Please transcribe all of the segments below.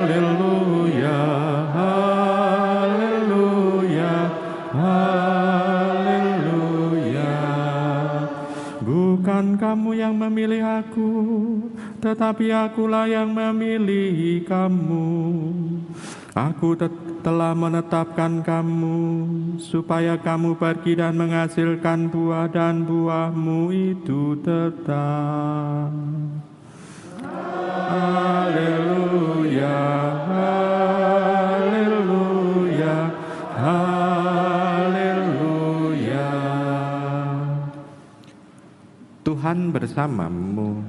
Haleluya, haleluya, haleluya. Bukan kamu yang memilih aku, tetapi akulah yang memilih kamu. Aku telah menetapkan kamu, supaya kamu pergi dan menghasilkan buah, dan buahmu itu tetap. Haleluya, haleluya, haleluya. Tuhan bersamamu.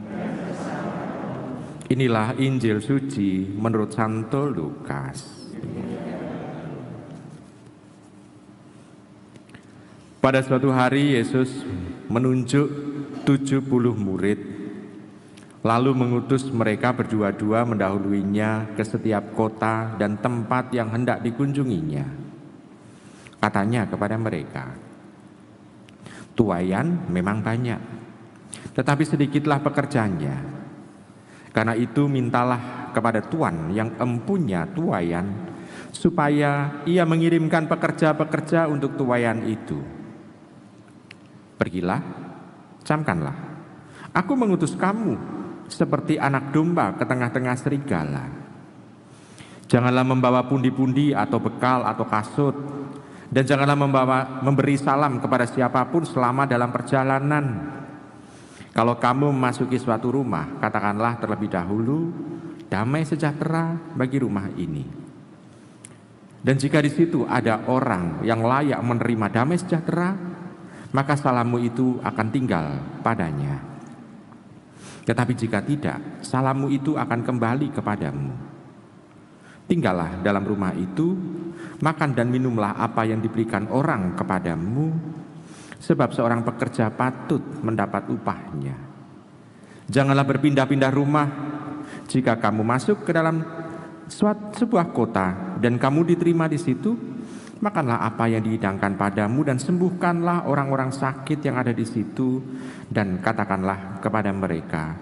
Inilah Injil suci menurut Santo Lukas. Pada suatu hari Yesus menunjuk 70 murid, lalu mengutus mereka berdua-dua mendahuluinya ke setiap kota dan tempat yang hendak dikunjunginya. Katanya kepada mereka, "Tuaian memang banyak, tetapi sedikitlah pekerjanya. Karena itu mintalah kepada Tuan yang empunya tuaian, supaya ia mengirimkan pekerja-pekerja untuk tuaian itu. Pergilah, camkanlah. Aku mengutus kamu seperti anak domba ke tengah-tengah serigala. Janganlah membawa pundi-pundi atau bekal atau kasut, dan janganlah memberi salam kepada siapapun selama dalam perjalanan. Kalau kamu memasuki suatu rumah, katakanlah terlebih dahulu, damai sejahtera bagi rumah ini. Dan jika di situ ada orang yang layak menerima damai sejahtera, maka salammu itu akan tinggal padanya. Tetapi jika tidak, salammu itu akan kembali kepadamu. Tinggallah dalam rumah itu, makan dan minumlah apa yang diberikan orang kepadamu, sebab seorang pekerja patut mendapat upahnya. Janganlah berpindah-pindah rumah. Jika kamu masuk ke dalam sebuah kota dan kamu diterima di situ, makanlah apa yang dihidangkan padamu dan sembuhkanlah orang-orang sakit yang ada di situ, dan katakanlah kepada mereka,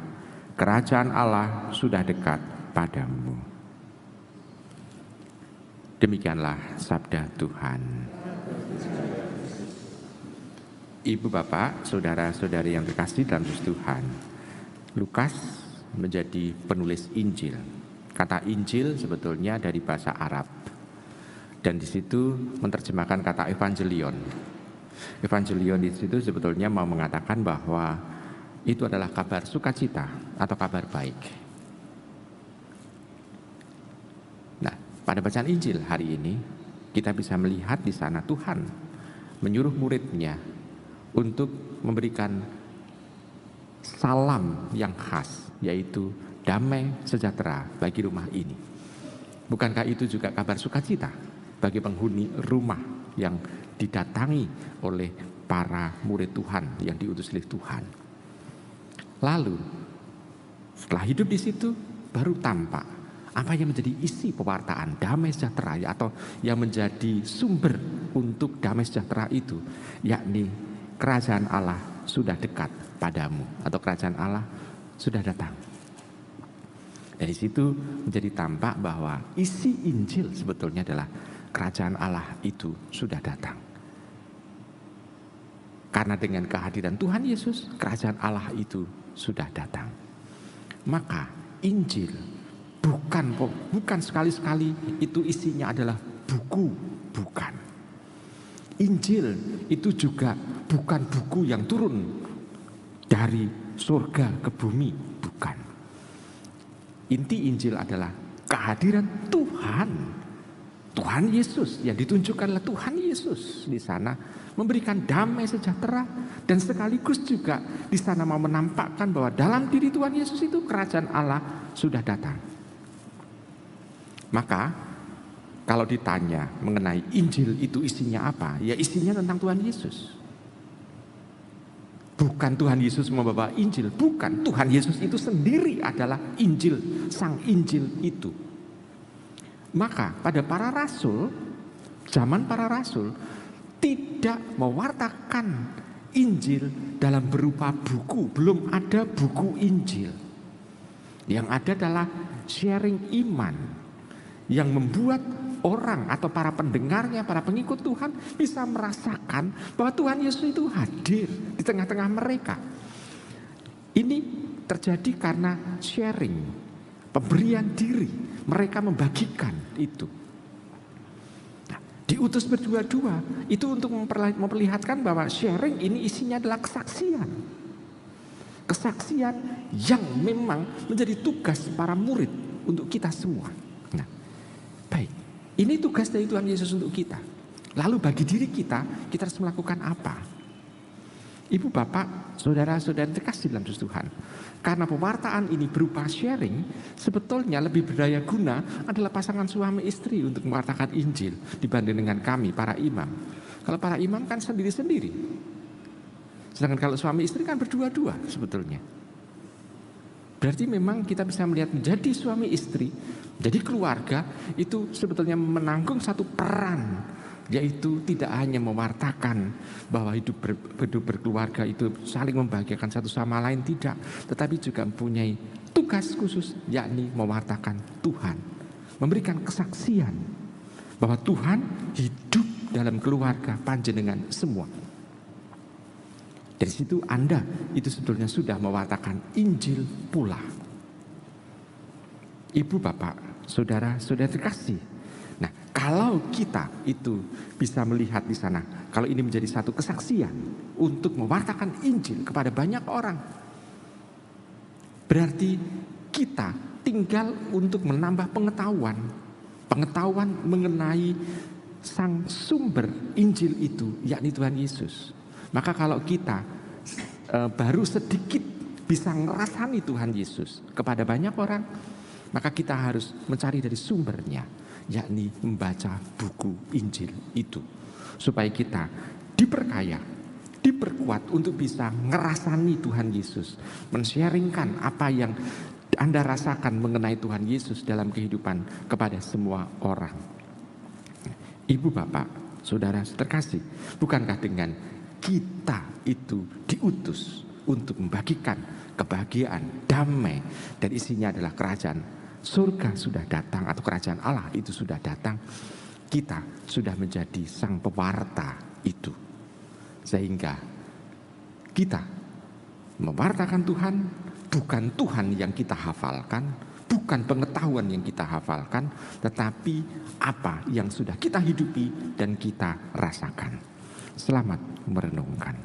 kerajaan Allah sudah dekat padamu." Demikianlah sabda Tuhan. Ibu, bapak, saudara-saudari yang terkasih dalam Tuhan, Lukas menjadi penulis Injil. Kata Injil sebetulnya dari bahasa Arab, dan di situ menerjemahkan kata evangelion. Evangelion di situ sebetulnya mau mengatakan bahwa itu adalah kabar sukacita atau kabar baik. Nah, pada bacaan Injil hari ini kita bisa melihat di sana Tuhan menyuruh muridnya untuk memberikan salam yang khas, yaitu damai sejahtera bagi rumah ini. Bukankah itu juga kabar sukacita bagi penghuni rumah yang didatangi oleh para murid Tuhan yang diutus oleh Tuhan? Lalu setelah hidup di situ baru tampak apa yang menjadi isi pewartaan damai sejahtera, atau yang menjadi sumber untuk damai sejahtera itu, yakni kerajaan Allah sudah dekat padamu, atau kerajaan Allah sudah datang. Dari situ menjadi tampak bahwa isi Injil sebetulnya adalah kerajaan Allah itu sudah datang. Karena dengan kehadiran Tuhan Yesus, kerajaan Allah itu sudah datang. Maka Injil bukan sekali-sekali itu isinya adalah buku, bukan. Injil itu juga bukan buku yang turun dari surga ke bumi, bukan. Inti Injil adalah kehadiran Tuhan Yesus, yang ditunjukkan oleh Tuhan Yesus di sana, memberikan damai sejahtera, dan sekaligus juga di sana mau menampakkan bahwa dalam diri Tuhan Yesus itu kerajaan Allah sudah datang. Maka kalau ditanya mengenai Injil itu isinya apa, ya isinya tentang Tuhan Yesus. Bukan Tuhan Yesus membawa Injil, bukan. Tuhan Yesus itu sendiri adalah Injil, sang Injil itu. Maka pada para rasul, zaman para rasul tidak mewartakan Injil dalam berupa buku. Belum ada buku Injil. Yang ada adalah sharing iman, yang membuat orang atau para pendengarnya, para pengikut Tuhan bisa merasakan bahwa Tuhan Yesus itu hadir di tengah-tengah mereka. Ini terjadi karena sharing, pemberian diri, mereka membagikan itu. Nah, diutus berdua-dua itu untuk memperlihatkan bahwa sharing ini isinya adalah kesaksian. Kesaksian yang memang menjadi tugas para murid untuk kita semua. Nah, baik, ini tugas dari Tuhan Yesus untuk kita. Lalu bagi diri kita harus melakukan apa? Ibu, bapak, saudara-saudara terkasih dalam Tuhan. Karena pewartaan ini berupa sharing, sebetulnya lebih berdaya guna adalah pasangan suami istri untuk mewartakan Injil dibanding dengan kami, para imam. Kalau para imam kan sendiri-sendiri. Sedangkan kalau suami istri kan berdua-dua sebetulnya. Berarti memang kita bisa melihat menjadi suami istri, jadi keluarga itu sebetulnya menanggung satu peran, yaitu tidak hanya mewartakan bahwa hidup berkeluarga itu saling membahagiakan satu sama lain, tidak, tetapi juga mempunyai tugas khusus, yakni mewartakan Tuhan, memberikan kesaksian bahwa Tuhan hidup dalam keluarga panjenengan semua. Dari situ Anda itu sebetulnya sudah mewartakan Injil pula. Ibu, bapak, saudara-saudara terkasih. Nah, kalau kita itu bisa melihat di sana, kalau ini menjadi satu kesaksian untuk mewartakan Injil kepada banyak orang, berarti kita tinggal untuk menambah pengetahuan mengenai sang sumber Injil itu, yakni Tuhan Yesus. Maka kalau kita baru sedikit bisa ngerasani Tuhan Yesus kepada banyak orang, maka kita harus mencari dari sumbernya, yakni membaca buku Injil itu. Supaya kita diperkaya, diperkuat untuk bisa ngerasani Tuhan Yesus, men-sharingkan apa yang Anda rasakan mengenai Tuhan Yesus dalam kehidupan kepada semua orang. Ibu, bapak, saudara terkasih, bukankah dengan kita itu diutus untuk membagikan kebahagiaan, damai, dan isinya adalah kerajaan surga sudah datang, atau kerajaan Allah itu sudah datang. Kita sudah menjadi sang pewarta itu, sehingga kita mewartakan Tuhan, bukan Tuhan yang kita hafalkan, bukan pengetahuan yang kita hafalkan, tetapi apa yang sudah kita hidupi dan kita rasakan. Selamat merenungkan.